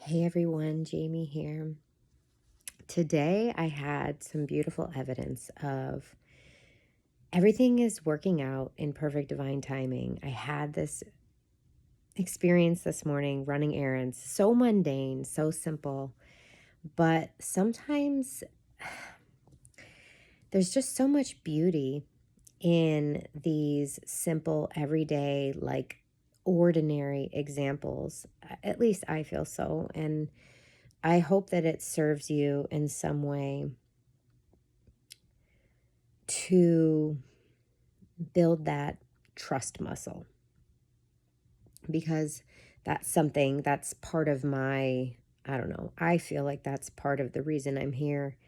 Hey everyone, Jamie here. Today I had some beautiful evidence of everything is working out in perfect divine timing. I had this experience this morning running errands, so mundane, so simple, but sometimes there's just so much beauty in these simple, everyday, like ordinary examples. At least I feel so. And I hope that it serves you in some way to build that trust muscle, because that's something that's part of my, I don't know, I feel like that's part of the reason I'm here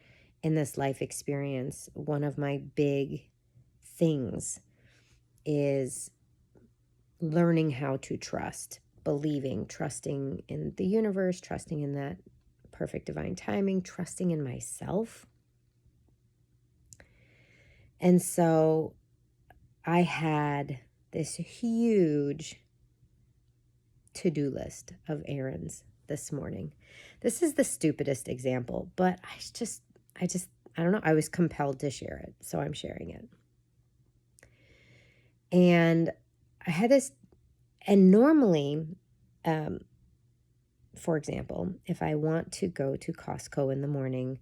in this life experience. One of my big things is learning how to trust, believing, trusting in the universe, trusting in that perfect divine timing, trusting in myself. And so I had this huge to-do list of errands this morning. This is the stupidest example, but I don't know, I was compelled to share it, so I'm sharing it. And I had this, and normally, for example, if I want to go to Costco in the morning,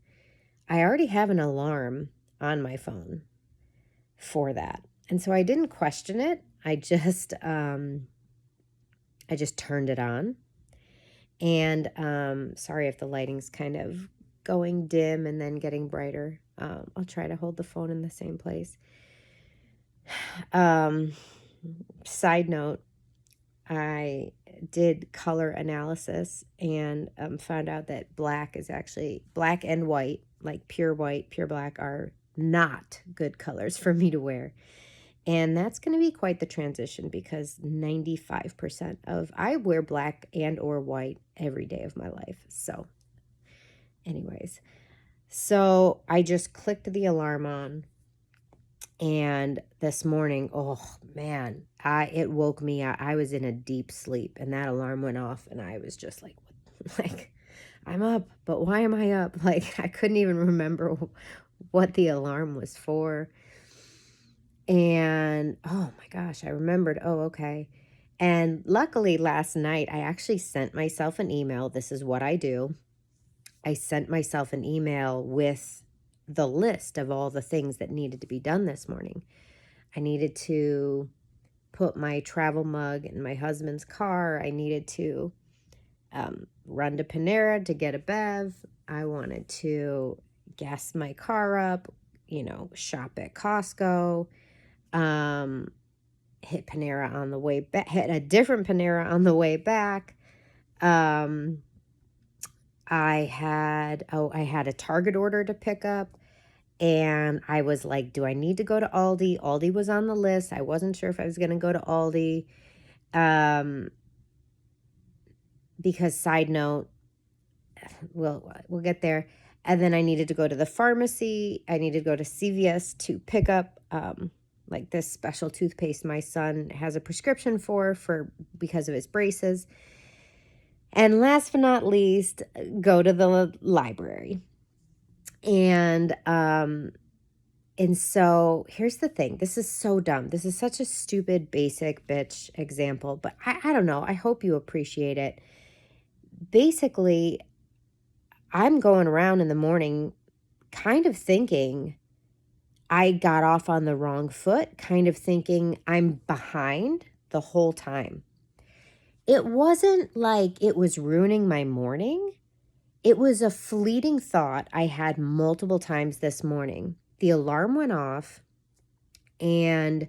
I already have an alarm on my phone for that. And so I didn't question it. I just turned it on. And sorry if the lighting's kind of going dim and then getting brighter. I'll try to hold the phone in the same place. Side note, I did color analysis and found out that black and white, like pure white, pure black, are not good colors for me to wear. And that's going to be quite the transition, because 95% of I wear black and or white every day of my life. So anyways, so I just clicked the alarm on, and this morning, oh man, it woke me up. I was in a deep sleep and that alarm went off and I was just like, like, I'm up, but why am I up? Like, I couldn't even remember what the alarm was for. And oh my gosh, I remembered, oh, okay. And luckily last night, I actually sent myself an email. This is what I do. I sent myself an email with the list of all the things that needed to be done this morning. I needed to put my travel mug in my husband's car. I needed to run to Panera to get a bev. I wanted to gas my car up, shop at Costco, hit Panera on the way back, hit a different Panera on the way back. I had a Target order to pick up, and I was like, do I need to go to Aldi? Aldi was on the list. I wasn't sure if I was going to go to Aldi. Because side note, we'll get there. And then I needed to go to the pharmacy. I needed to go to CVS to pick up like this special toothpaste my son has a prescription for because of his braces. And last but not least, go to the library. And so here's the thing. This is so dumb. This is such a stupid, basic bitch example, but I don't know. I hope you appreciate it. Basically, I'm going around in the morning kind of thinking I got off on the wrong foot, kind of thinking I'm behind the whole time. It wasn't like it was ruining my morning. It was a fleeting thought I had multiple times this morning. The alarm went off, and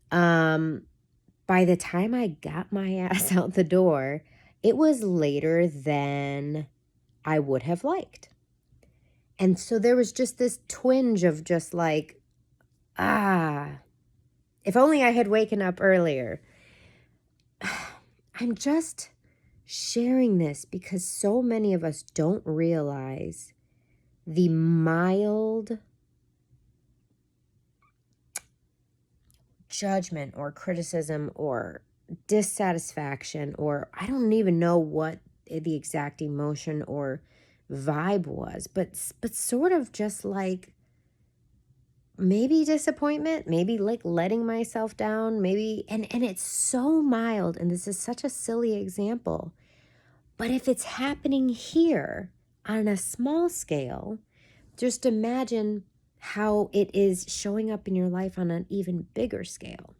by the time I got my ass out the door, it was later than I would have liked. And so there was just this twinge of just like, if only I had waken up earlier. I'm just sharing this because so many of us don't realize the mild judgment or criticism or dissatisfaction, or I don't even know what the exact emotion or vibe was, but sort of just like maybe disappointment, maybe like letting myself down, maybe, and it's so mild, and this is such a silly example, but if it's happening here on a small scale, just imagine how it is showing up in your life on an even bigger scale.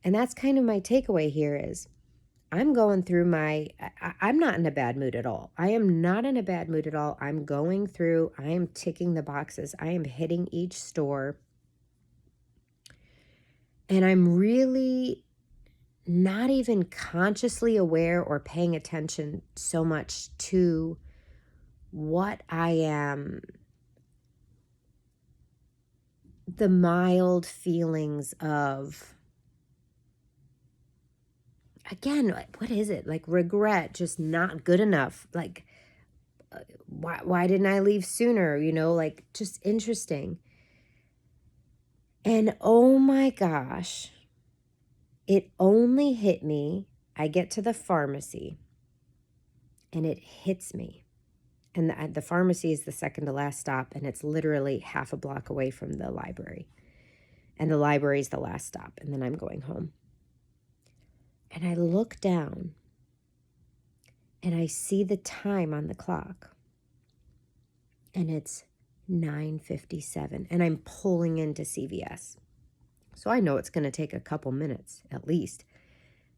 And that's kind of my takeaway here is I'm going through I'm not in a bad mood at all. I am not in a bad mood at all. I'm going through, I am ticking the boxes. I am hitting each store. And I'm really not even consciously aware or paying attention so much to what I am, the mild feelings of, again, what is it? Like regret, just not good enough. Like, why didn't I leave sooner? Like just interesting. And oh my gosh, it only hit me. I get to the pharmacy and it hits me. And the pharmacy is the second to last stop, and it's literally half a block away from the library. And the library is the last stop, and then I'm going home. And I look down and I see the time on the clock. And it's 9:57, and I'm pulling into CVS. So I know it's going to take a couple minutes at least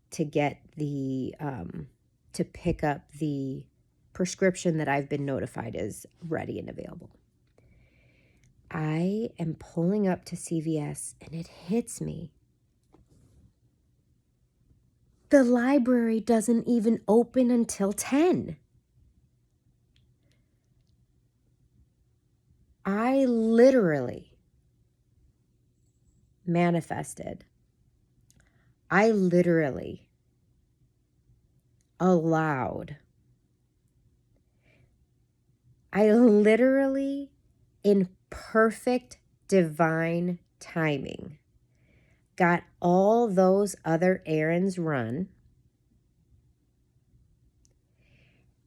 to get to pick up the prescription that I've been notified is ready and available. I am pulling up to CVS and it hits me. The library doesn't even open until 10. I literally manifested. I literally allowed. I literally, in perfect divine timing, got all those other errands run,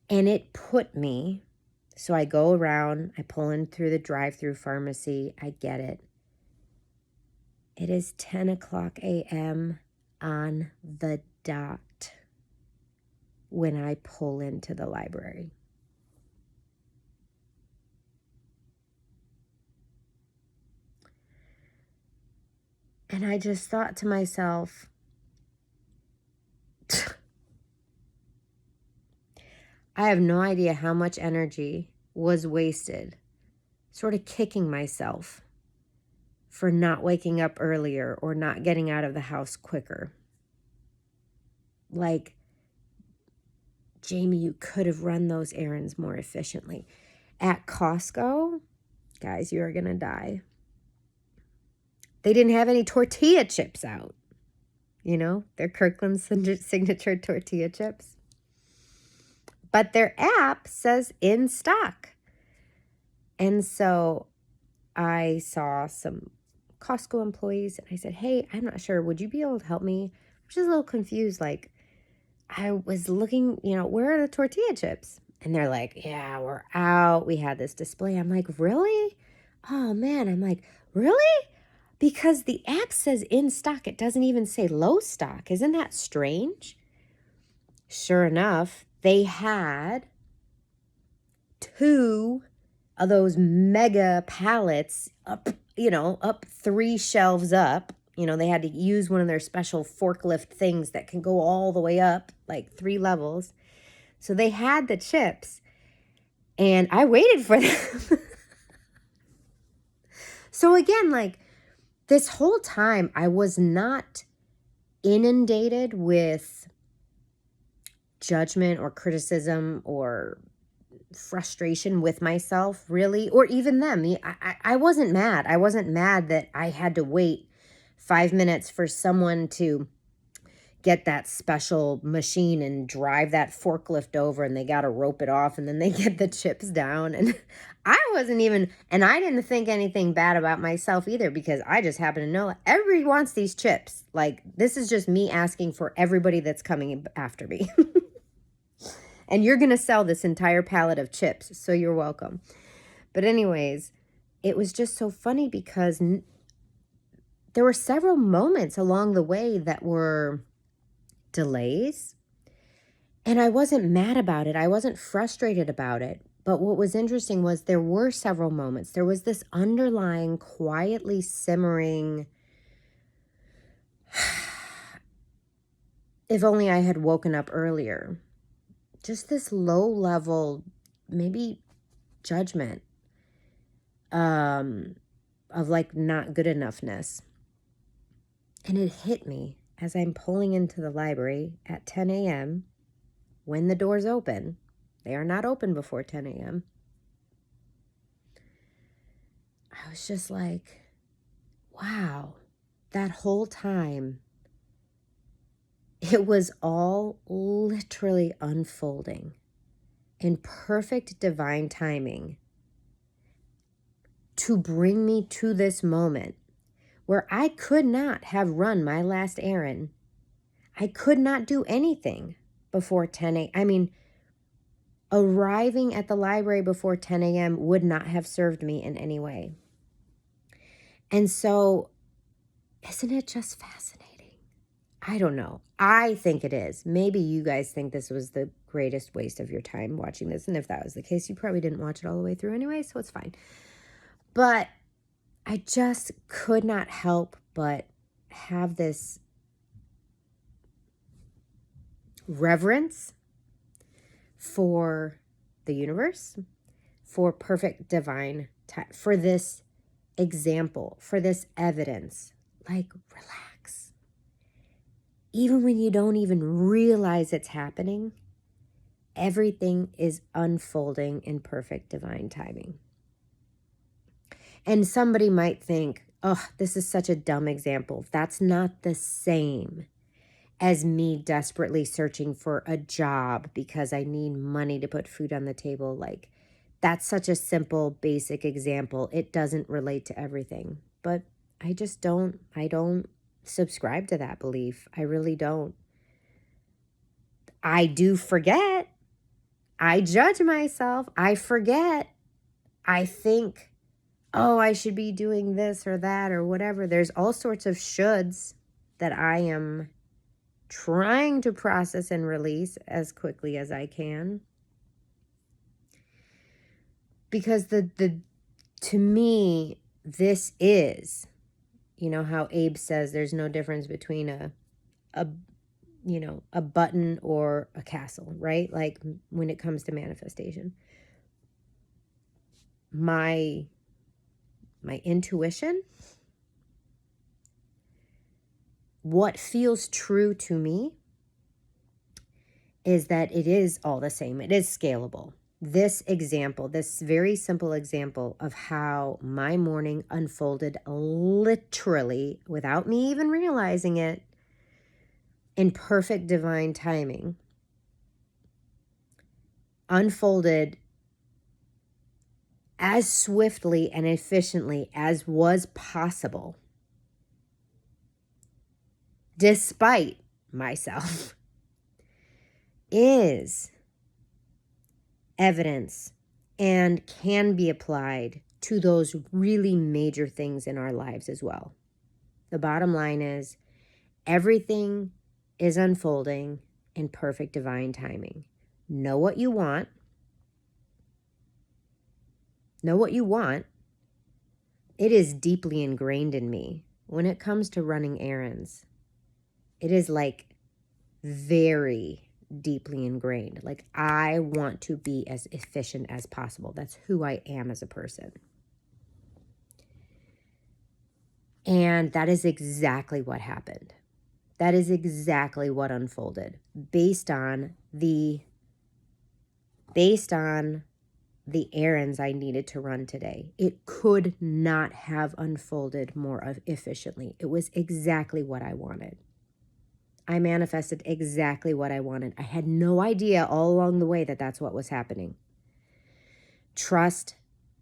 and it put me, so I go around, I pull in through the drive-through pharmacy, I get it. It is 10 o'clock a.m. on the dot when I pull into the library. And I just thought to myself, I have no idea how much energy was wasted sort of kicking myself for not waking up earlier or not getting out of the house quicker. Like, Jamie, you could have run those errands more efficiently. At Costco, guys, you are going to die. They didn't have any tortilla chips out. Their Kirkland signature tortilla chips. But their app says in stock. And so I saw some Costco employees and I said, hey, I'm not sure. Would you be able to help me? I'm just a little confused. Like, I was looking, where are the tortilla chips? And they're like, yeah, we're out. We had this display. I'm like, really? Oh, man. I'm like, really? Because the app says in stock. It doesn't even say low stock. Isn't that strange? Sure enough, they had 2 of those mega pallets up 3 shelves up. They had to use one of their special forklift things that can go all the way up, like 3 levels. So they had the chips, and I waited for them. So again, like, this whole time, I was not inundated with judgment or criticism or frustration with myself, really, or even them. I wasn't mad. I wasn't mad that I had to wait 5 minutes for someone to get that special machine and drive that forklift over, and they got to rope it off, and then they get the chips down. And I wasn't even, and I didn't think anything bad about myself either, because I just happen to know everybody wants these chips. Like, this is just me asking for everybody that's coming after me. And you're going to sell this entire pallet of chips, so you're welcome. But anyways, it was just so funny because there were several moments along the way that were delays. And I wasn't mad about it. I wasn't frustrated about it. But what was interesting was there were several moments. There was this underlying, quietly simmering, if only I had woken up earlier. Just this low level, maybe judgment of like not good enoughness. And it hit me as I'm pulling into the library at 10 a.m. when the doors open. They are not open before 10 a.m. I was just like, wow, that whole time, it was all literally unfolding in perfect divine timing to bring me to this moment where I could not have run my last errand. I could not do anything before 10 a.m. I mean, arriving at the library before 10 a.m. would not have served me in any way. And so, isn't it just fascinating? I don't know. I think it is. Maybe you guys think this was the greatest waste of your time watching this. And if that was the case, you probably didn't watch it all the way through anyway, so it's fine. But I just could not help but have this reverence for the universe, for perfect divine time, for this example, for this evidence. Like, relax. Even when you don't even realize it's happening, everything is unfolding in perfect divine timing. And somebody might think, oh, this is such a dumb example. That's not the same as me desperately searching for a job because I need money to put food on the table. Like, that's such a simple, basic example. It doesn't relate to everything. But I don't subscribe to that belief. I really don't. I do forget. I judge myself. I forget. I think, oh, I should be doing this or that or whatever. There's all sorts of shoulds that I am trying to process and release as quickly as I can. Because to me, this is, you know how Abe says there's no difference between a button or a castle, right? Like when it comes to manifestation. My intuition, what feels true to me is that it is all the same. It is scalable. This example, this very simple example of how my morning unfolded literally without me even realizing it in perfect divine timing, unfolded as swiftly and efficiently as was possible, despite myself, is evidence and can be applied to those really major things in our lives as well. The bottom line is everything is unfolding in perfect divine timing. Know what you want. Know what you want. It is deeply ingrained in me when it comes to running errands. It is like very deeply ingrained. Like, I want to be as efficient as possible. That's who I am as a person. And that is exactly what happened. That is exactly what unfolded based on the errands I needed to run today. It could not have unfolded more efficiently. It was exactly what I wanted. I manifested exactly what I wanted. I had no idea all along the way that that's what was happening. Trust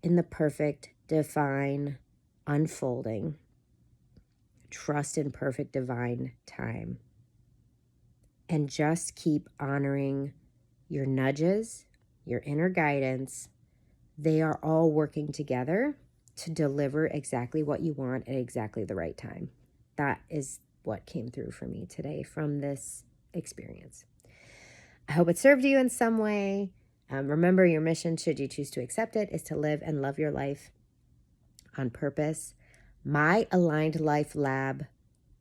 in the perfect, divine unfolding. Trust in perfect, divine time. And just keep honoring your nudges, your inner guidance, they are all working together to deliver exactly what you want at exactly the right time. That is what came through for me today from this experience. I hope it served you in some way. Remember, your mission, should you choose to accept it, is to live and love your life on purpose. My Aligned Life Lab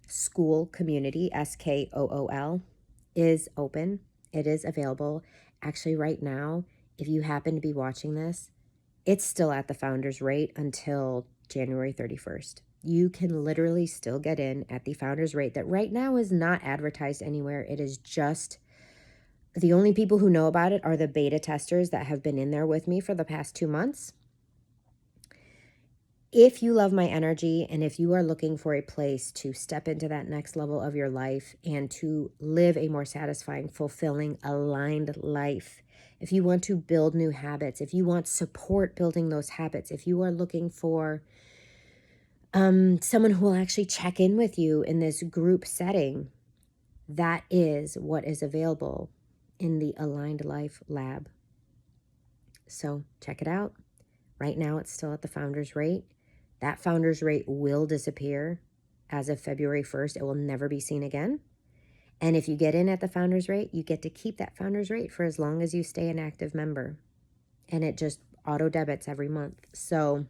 Skool community, Skool, is open. It is available. Actually, right now, if you happen to be watching this, it's still at the founder's rate until January 31st. You can literally still get in at the founder's rate that right now is not advertised anywhere. It is just the only people who know about it are the beta testers that have been in there with me for the past 2 months. If you love my energy and if you are looking for a place to step into that next level of your life and to live a more satisfying, fulfilling, aligned life, if you want to build new habits, if you want support building those habits, if you are looking for someone who will actually check in with you in this group setting, that is what is available in the Aligned Life Lab. So check it out. Right now, it's still at the founder's rate. That founder's rate will disappear as of February 1st. It will never be seen again. And if you get in at the founder's rate, you get to keep that founder's rate for as long as you stay an active member. And it just auto debits every month. So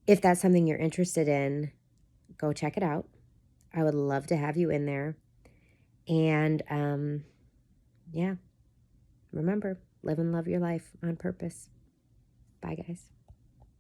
if that's something you're interested in, go check it out. I would love to have you in there. And yeah, remember, live and love your life on purpose. Bye, guys.